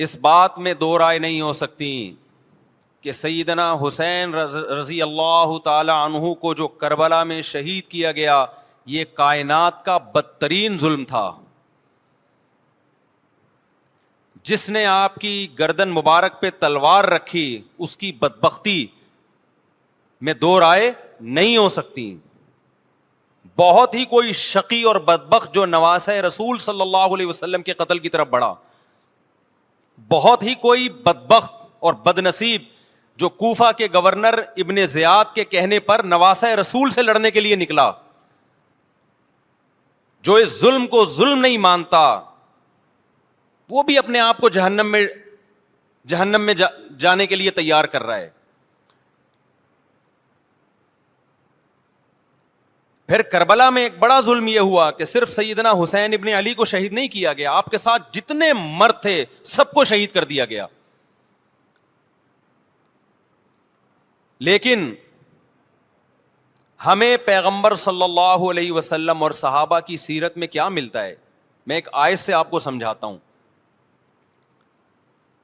اس بات میں دو رائے نہیں ہو سکتی کہ سیدنا حسین رضی اللہ تعالی عنہ کو جو کربلا میں شہید کیا گیا یہ کائنات کا بدترین ظلم تھا. جس نے آپ کی گردن مبارک پہ تلوار رکھی اس کی بدبختی میں دو رائے نہیں ہو سکتی. بہت ہی کوئی شقی اور بدبخت جو نواسہ رسول صلی اللہ علیہ وسلم کے قتل کی طرف بڑھا, بہت ہی کوئی بدبخت اور بدنصیب جو کوفہ کے گورنر ابن زیاد کے کہنے پر نواسہ رسول سے لڑنے کے لیے نکلا, جو اس ظلم کو ظلم نہیں مانتا, وہ بھی اپنے آپ کو جہنم میں جانے کے لیے تیار کر رہا ہے. پھر کربلا میں ایک بڑا ظلم یہ ہوا کہ صرف سیدنا حسین ابن علی کو شہید نہیں کیا گیا, آپ کے ساتھ جتنے مرد تھے سب کو شہید کر دیا گیا. لیکن ہمیں پیغمبر صلی اللہ علیہ وسلم اور صحابہ کی سیرت میں کیا ملتا ہے؟ میں ایک آیت سے آپ کو سمجھاتا ہوں.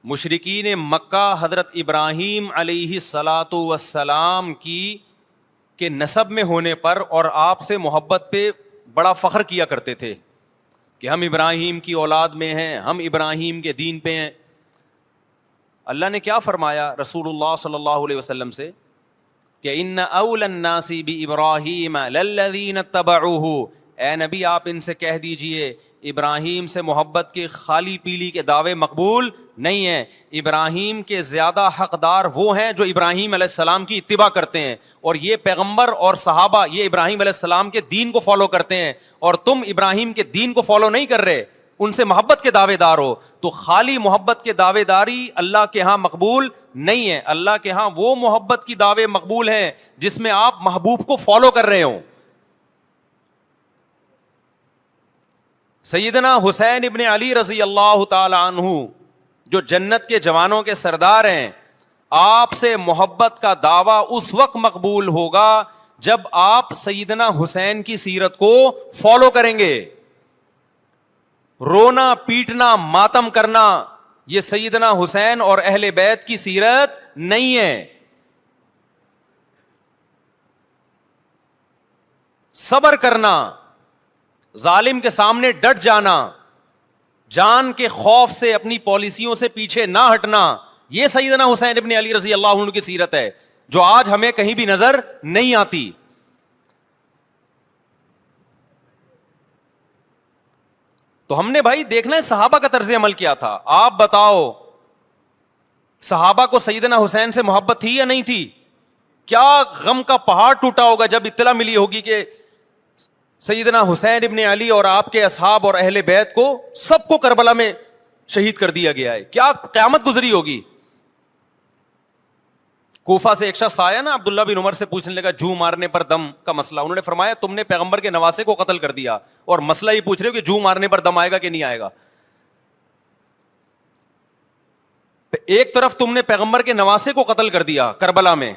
مشرکین مکہ حضرت ابراہیم علیہ الصلاۃ والسلام کے نسب میں ہونے پر اور آپ سے محبت پہ بڑا فخر کیا کرتے تھے کہ ہم ابراہیم کی اولاد میں ہیں, ہم ابراہیم کے دین پہ ہیں. اللہ نے کیا فرمایا رسول اللہ صلی اللہ علیہ وسلم سے کہ ان اول الناس بابراہیم للذین اتبعوہ, اے نبی آپ ان سے کہہ دیجئے ابراہیم سے محبت کے خالی پیلی کے دعوے مقبول نہیں ہیں. ابراہیم کے زیادہ حقدار وہ ہیں جو ابراہیم علیہ السلام کی اتباع کرتے ہیں, اور یہ پیغمبر اور صحابہ یہ ابراہیم علیہ السلام کے دین کو فالو کرتے ہیں, اور تم ابراہیم کے دین کو فالو نہیں کر رہے, ان سے محبت کے دعوے دار ہو. تو خالی محبت کے دعوے داری اللہ کے ہاں مقبول نہیں ہے. اللہ کے ہاں وہ محبت کی دعوے مقبول ہیں جس میں آپ محبوب کو فالو کر رہے ہوں. سیدنا حسین ابن علی رضی اللہ تعالی عنہ جو جنت کے جوانوں کے سردار ہیں, آپ سے محبت کا دعویٰ اس وقت مقبول ہوگا جب آپ سیدنا حسین کی سیرت کو فالو کریں گے. رونا پیٹنا ماتم کرنا یہ سیدنا حسین اور اہل بیت کی سیرت نہیں ہے. صبر کرنا, ظالم کے سامنے ڈٹ جانا, جان کے خوف سے اپنی پالیسیوں سے پیچھے نہ ہٹنا, یہ سیدنا حسین ابن علی رضی اللہ عنہ کی سیرت ہے جو آج ہمیں کہیں بھی نظر نہیں آتی. تو ہم نے بھائی دیکھنا ہے صحابہ کا طرز عمل کیا تھا. آپ بتاؤ صحابہ کو سیدنا حسین سے محبت تھی یا نہیں تھی؟ کیا غم کا پہاڑ ٹوٹا ہوگا جب اطلاع ملی ہوگی کہ سیدنا حسین ابن علی اور آپ کے اصحاب اور اہل بیت کو سب کو کربلا میں شہید کر دیا گیا ہے. کیا قیامت گزری ہوگی. کوفہ سے ایک شخص آیا نا, عبداللہ بن عمر سے پوچھنے لگا جو مارنے پر دم کا مسئلہ. انہوں نے فرمایا تم نے پیغمبر کے نواسے کو قتل کر دیا اور مسئلہ یہ پوچھ رہے ہو کہ جو مارنے پر دم آئے گا کہ نہیں آئے گا. ایک طرف تم نے پیغمبر کے نواسے کو قتل کر دیا کربلا میں,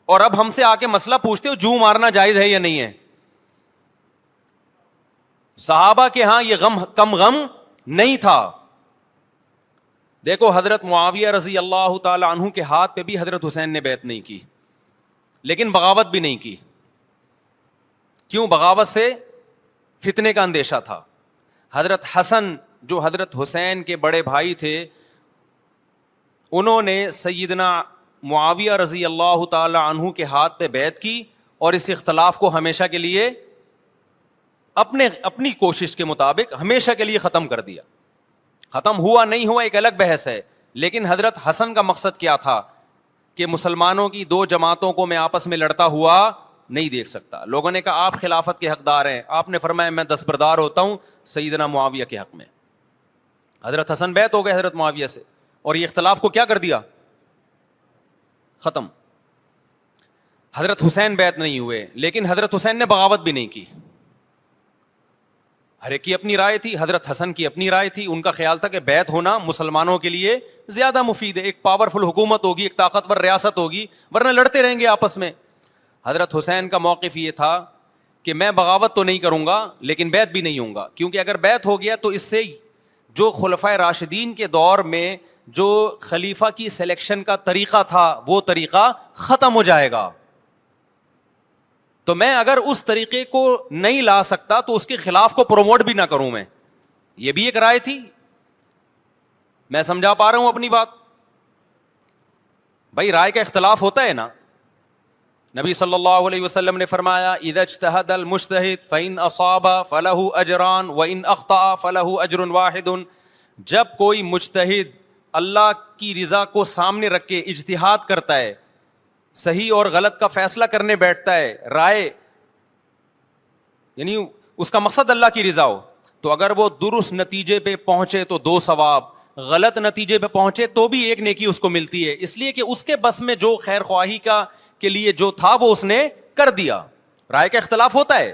اور اب ہم سے آ کے مسئلہ پوچھتے ہو جو مارنا جائز ہے یا نہیں ہے. صحابہ کے ہاں یہ غم کم غم نہیں تھا. دیکھو حضرت معاویہ رضی اللہ تعالی عنہ کے ہاتھ پہ بھی حضرت حسین نے بیعت نہیں کی, لیکن بغاوت بھی نہیں کی. کیوں؟ بغاوت سے فتنے کا اندیشہ تھا. حضرت حسن جو حضرت حسین کے بڑے بھائی تھے, انہوں نے سیدنا معاویہ رضی اللہ تعالی عنہ کے ہاتھ پہ بیعت کی اور اس اختلاف کو ہمیشہ کے لیے اپنی کوشش کے مطابق ہمیشہ کے لیے ختم کر دیا. ختم ہوا نہیں ہوا ایک الگ بحث ہے, لیکن حضرت حسن کا مقصد کیا تھا کہ مسلمانوں کی دو جماعتوں کو میں آپس میں لڑتا ہوا نہیں دیکھ سکتا. لوگوں نے کہا آپ خلافت کے حقدار ہیں, آپ نے فرمایا میں دستبردار ہوتا ہوں سیدنا معاویہ کے حق میں. حضرت حسن بیعت ہو گئے حضرت معاویہ سے, اور یہ اختلاف کو کیا کر دیا؟ ختم. حضرت حسین بیعت نہیں ہوئے, لیکن حضرت حسین نے بغاوت بھی نہیں کی. ہر ایک کی اپنی رائے تھی, حضرت حسن کی اپنی رائے تھی. ان کا خیال تھا کہ بیعت ہونا مسلمانوں کے لیے زیادہ مفید ہے, ایک پاورفل حکومت ہوگی, ایک طاقتور ریاست ہوگی, ورنہ لڑتے رہیں گے آپس میں. حضرت حسین کا موقف یہ تھا کہ میں بغاوت تو نہیں کروں گا لیکن بیعت بھی نہیں ہوں گا, کیونکہ اگر بیعت ہو گیا تو اس سے جو خلفائے راشدین کے دور میں جو خلیفہ کی سلیکشن کا طریقہ تھا وہ طریقہ ختم ہو جائے گا. تو میں اگر اس طریقے کو نہیں لا سکتا تو اس کے خلاف کو پروموٹ بھی نہ کروں میں. یہ بھی ایک رائے تھی. میں سمجھا پا رہا ہوں اپنی بات؟ بھائی رائے کا اختلاف ہوتا ہے نا. نبی صلی اللہ علیہ وسلم نے فرمایا اذا اجتہد المجتہد فإن اصاب فلہ اجران وإن اخطأ فلہ اجر واحد. جب کوئی مجتہد اللہ کی رضا کو سامنے رکھ کے اجتہاد کرتا ہے, صحیح اور غلط کا فیصلہ کرنے بیٹھتا ہے, رائے یعنی اس کا مقصد اللہ کی رضا ہو, تو اگر وہ درست نتیجے پہ پہنچے تو 2 ثواب, غلط نتیجے پہ پہنچے تو بھی 1 نیکی اس کو ملتی ہے, اس لیے کہ اس کے بس میں جو خیر خواہی کا کے لیے جو تھا وہ اس نے کر دیا. رائے کا اختلاف ہوتا ہے.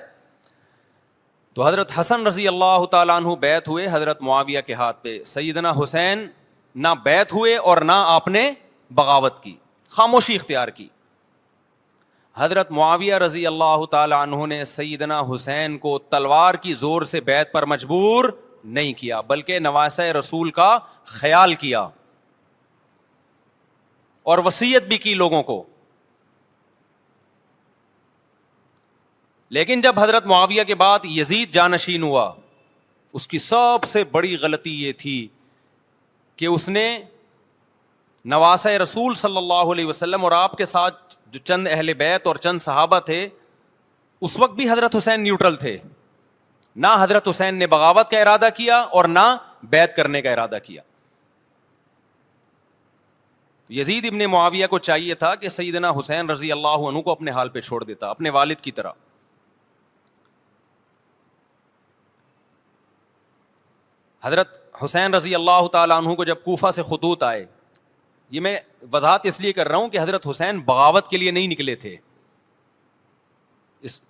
تو حضرت حسن رضی اللہ تعالیٰ عنہ بیعت ہوئے حضرت معاویہ کے ہاتھ پہ. سیدنا حسین نہ بیعت ہوئے اور نہ آپ نے بغاوت کی, خاموشی اختیار کی. حضرت معاویہ رضی اللہ تعالی عنہ نے سیدنا حسین کو تلوار کی زور سے بیعت پر مجبور نہیں کیا, بلکہ نواسہ رسول کا خیال کیا اور وصیت بھی کی لوگوں کو. لیکن جب حضرت معاویہ کے بعد یزید جانشین ہوا, اس کی سب سے بڑی غلطی یہ تھی کہ اس نے نواسہ رسول صلی اللہ علیہ وسلم اور آپ کے ساتھ جو چند اہل بیت اور چند صحابہ تھے, اس وقت بھی حضرت حسین نیوٹرل تھے. نہ حضرت حسین نے بغاوت کا ارادہ کیا اور نہ بیعت کرنے کا ارادہ کیا. یزید ابن معاویہ کو چاہیے تھا کہ سیدنا حسین رضی اللہ عنہ کو اپنے حال پہ چھوڑ دیتا, اپنے والد کی طرح. حضرت حسین رضی اللہ تعالیٰ عنہ کو جب کوفہ سے خطوط آئے, یہ میں وضاحت اس لیے کر رہا ہوں کہ حضرت حسین بغاوت کے لیے نہیں نکلے تھے, اس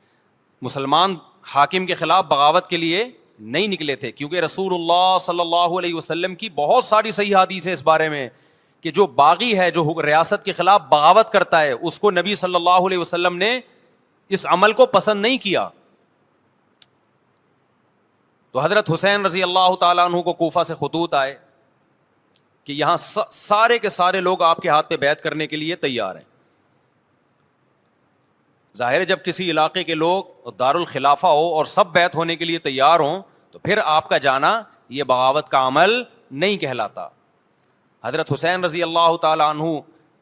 مسلمان حاکم کے خلاف بغاوت کے لیے نہیں نکلے تھے, کیونکہ رسول اللہ صلی اللہ علیہ وسلم کی بہت ساری صحیح حدیث ہے اس بارے میں کہ جو باغی ہے, جو ریاست کے خلاف بغاوت کرتا ہے, اس کو نبی صلی اللہ علیہ وسلم نے اس عمل کو پسند نہیں کیا. تو حضرت حسین رضی اللہ تعالیٰ عنہ کو کوفہ سے خطوط آئے کہ یہاں سارے کے سارے لوگ آپ کے ہاتھ پہ بیعت کرنے کے لیے تیار ہیں. ظاہر ہے جب کسی علاقے کے لوگ دارالخلافہ ہو اور سب بیعت ہونے کے لیے تیار ہوں تو پھر آپ کا جانا یہ بغاوت کا عمل نہیں کہلاتا. حضرت حسین رضی اللہ تعالیٰ عنہ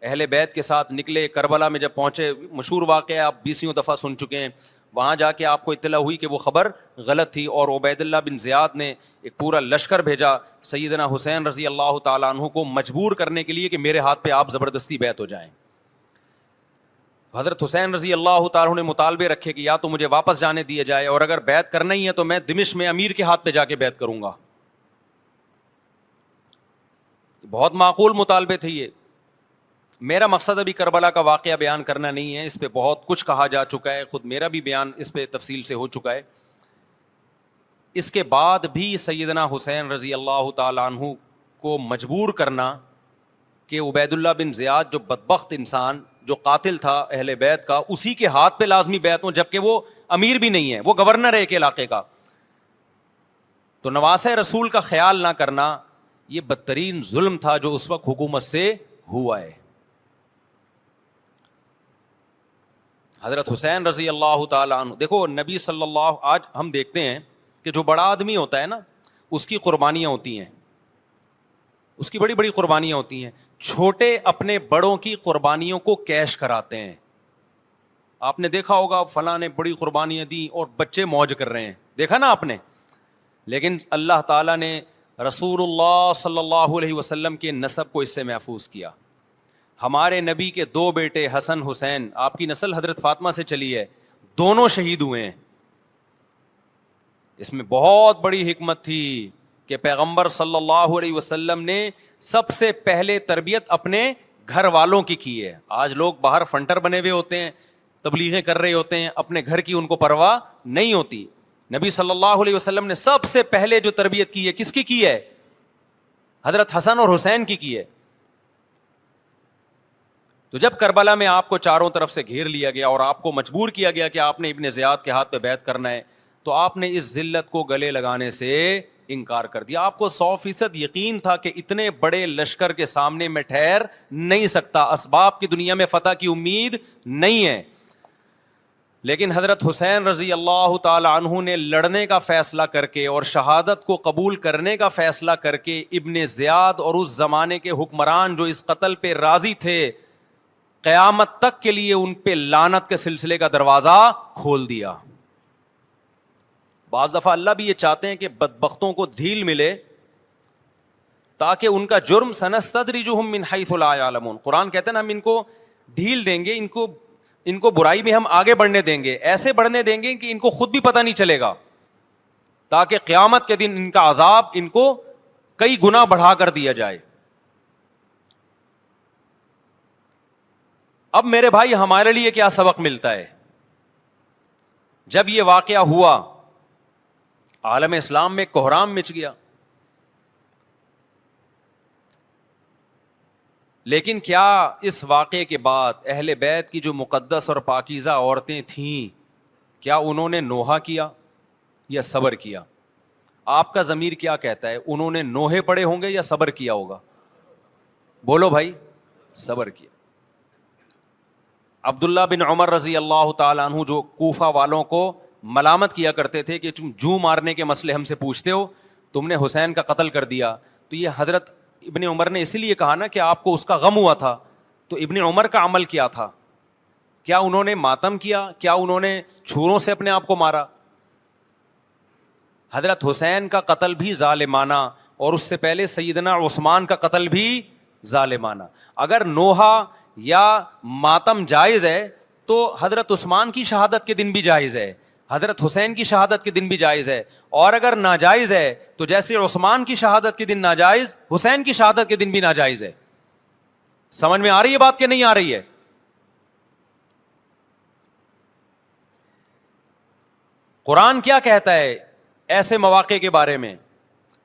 اہل بیت کے ساتھ نکلے. کربلا میں جب پہنچے, مشہور واقعہ آپ 20 دفعہ سن چکے ہیں, وہاں جا کے آپ کو اطلاع ہوئی کہ وہ خبر غلط تھی اور عبید اللہ بن زیاد نے ایک پورا لشکر بھیجا سیدنا حسین رضی اللہ تعالیٰ عنہ کو مجبور کرنے کے لیے کہ میرے ہاتھ پہ آپ زبردستی بیعت ہو جائیں. حضرت حسین رضی اللہ تعالیٰ عنہ نے مطالبے رکھے کہ یا تو مجھے واپس جانے دیا جائے, اور اگر بیعت کرنا ہی ہے تو میں دمشق میں امیر کے ہاتھ پہ جا کے بیعت کروں گا. بہت معقول مطالبے تھے یہ. میرا مقصد ابھی کربلا کا واقعہ بیان کرنا نہیں ہے, اس پہ بہت کچھ کہا جا چکا ہے, خود میرا بھی بیان اس پہ تفصیل سے ہو چکا ہے. اس کے بعد بھی سیدنا حسین رضی اللہ تعالیٰ عنہ کو مجبور کرنا کہ عبید اللہ بن زیاد جو بدبخت انسان, جو قاتل تھا اہل بیت کا, اسی کے ہاتھ پہ لازمی بیعت ہوں, جبکہ وہ امیر بھی نہیں ہے, وہ گورنر ہے ایک علاقے کا. تو نواسہ رسول کا خیال نہ کرنا یہ بدترین ظلم تھا جو اس وقت حکومت سے ہوا ہے. حضرت حسین رضی اللہ تعالیٰ عنہ, دیکھو نبی صلی اللہ, آج ہم دیکھتے ہیں کہ جو بڑا آدمی ہوتا ہے نا اس کی قربانیاں ہوتی ہیں, اس کی بڑی بڑی قربانیاں ہوتی ہیں. چھوٹے اپنے بڑوں کی قربانیوں کو کیش کراتے ہیں. آپ نے دیکھا ہوگا فلاں نے بڑی قربانیاں دی اور بچے موج کر رہے ہیں, دیکھا نا آپ نے. لیکن اللہ تعالیٰ نے رسول اللہ صلی اللہ علیہ وسلم کے نسب کو اس سے محفوظ کیا. ہمارے نبی کے 2 بیٹے حسن حسین, آپ کی نسل حضرت فاطمہ سے چلی ہے, دونوں شہید ہوئے ہیں. اس میں بہت بڑی حکمت تھی کہ پیغمبر صلی اللہ علیہ وسلم نے سب سے پہلے تربیت اپنے گھر والوں کی ہے. آج لوگ باہر فنٹر بنے ہوئے ہوتے ہیں, تبلیغیں کر رہے ہوتے ہیں, اپنے گھر کی ان کو پرواہ نہیں ہوتی. نبی صلی اللہ علیہ وسلم نے سب سے پہلے جو تربیت کی ہے کس کی ہے؟ حضرت حسن اور حسین کی ہے. تو جب کربلا میں آپ کو چاروں طرف سے گھیر لیا گیا اور آپ کو مجبور کیا گیا کہ آپ نے ابن زیاد کے ہاتھ پہ بیعت کرنا ہے, تو آپ نے اس ذلت کو گلے لگانے سے انکار کر دیا. آپ کو 100% یقین تھا کہ اتنے بڑے لشکر کے سامنے میں ٹھہر نہیں سکتا, اسباب کی دنیا میں فتح کی امید نہیں ہے. لیکن حضرت حسین رضی اللہ تعالی عنہ نے لڑنے کا فیصلہ کر کے اور شہادت کو قبول کرنے کا فیصلہ کر کے ابن زیاد اور اس زمانے کے حکمران جو اس قتل پہ راضی تھے, قیامت تک کے لیے ان پہ لعنت کے سلسلے کا دروازہ کھول دیا. بعض دفعہ اللہ بھی یہ چاہتے ہیں کہ بدبختوں کو ڈھیل ملے تاکہ ان کا جرم سنستدرجہم من حیث لا یعلمون. قرآن کہتے ہیں نا ہم ان کو ڈھیل دیں گے, ان کو برائی میں ہم آگے بڑھنے دیں گے, ایسے بڑھنے دیں گے کہ ان کو خود بھی پتہ نہیں چلے گا, تاکہ قیامت کے دن ان کا عذاب ان کو کئی گنا بڑھا کر دیا جائے. اب میرے بھائی ہمارے لیے کیا سبق ملتا ہے؟ جب یہ واقعہ ہوا عالم اسلام میں کوہرام مچ گیا, لیکن کیا اس واقعے کے بعد اہل بیت کی جو مقدس اور پاکیزہ عورتیں تھیں, کیا انہوں نے نوحہ کیا یا صبر کیا؟ آپ کا ضمیر کیا کہتا ہے, انہوں نے نوحے پڑے ہوں گے یا صبر کیا ہوگا؟ بولو بھائی, صبر کیا. عبداللہ بن عمر رضی اللہ تعالیٰ عنہ جو کوفہ والوں کو ملامت کیا کرتے تھے کہ تم جو مارنے کے مسئلے ہم سے پوچھتے ہو, تم نے حسین کا قتل کر دیا, تو یہ حضرت ابن عمر نے اسی لیے کہا نا کہ آپ کو اس کا غم ہوا تھا. تو ابن عمر کا عمل کیا تھا؟ کیا انہوں نے ماتم کیا؟ کیا انہوں نے چھوروں سے اپنے آپ کو مارا؟ حضرت حسین کا قتل بھی ظالمانہ, اور اس سے پہلے سیدنا عثمان کا قتل بھی ظالمانہ. اگر نوحہ یا ماتم جائز ہے تو حضرت عثمان کی شہادت کے دن بھی جائز ہے, حضرت حسین کی شہادت کے دن بھی جائز ہے. اور اگر ناجائز ہے تو جیسے عثمان کی شہادت کے دن ناجائز, حسین کی شہادت کے دن بھی ناجائز ہے. سمجھ میں آ رہی ہے بات کہ نہیں آ رہی ہے؟ قرآن کیا کہتا ہے ایسے مواقع کے بارے میں؟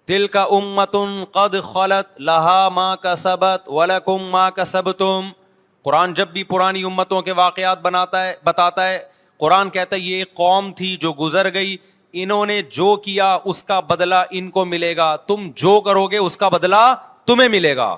تلک امۃ قد خلت لہا ما کسبت ولکم ما کسبتم. قرآن جب بھی پرانی امتوں کے واقعات بتاتا ہے, قرآن کہتا ہے یہ ایک قوم تھی جو گزر گئی, انہوں نے جو کیا اس کا بدلہ ان کو ملے گا, تم جو کرو گے اس کا بدلہ تمہیں ملے گا.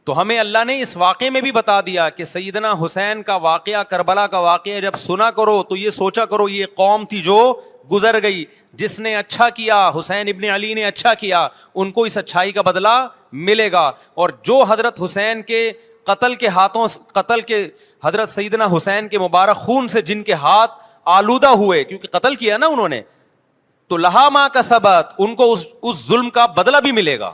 تو ہمیں اللہ نے اس واقعے میں بھی بتا دیا کہ سیدنا حسین کا واقعہ, کربلا کا واقعہ جب سنا کرو تو یہ سوچا کرو یہ قوم تھی جو گزر گئی, جس نے اچھا کیا, حسین ابن علی نے اچھا کیا, ان کو اس اچھائی کا بدلہ ملے گا. اور جو حضرت حسین کے قتل کے حضرت سیدنا حسین کے مبارک خون سے جن کے ہاتھ آلودہ ہوئے, کیونکہ قتل کیا نا انہوں نے, تو لہا ما کسبت, ان کو اس ظلم کا بدلہ بھی ملے گا.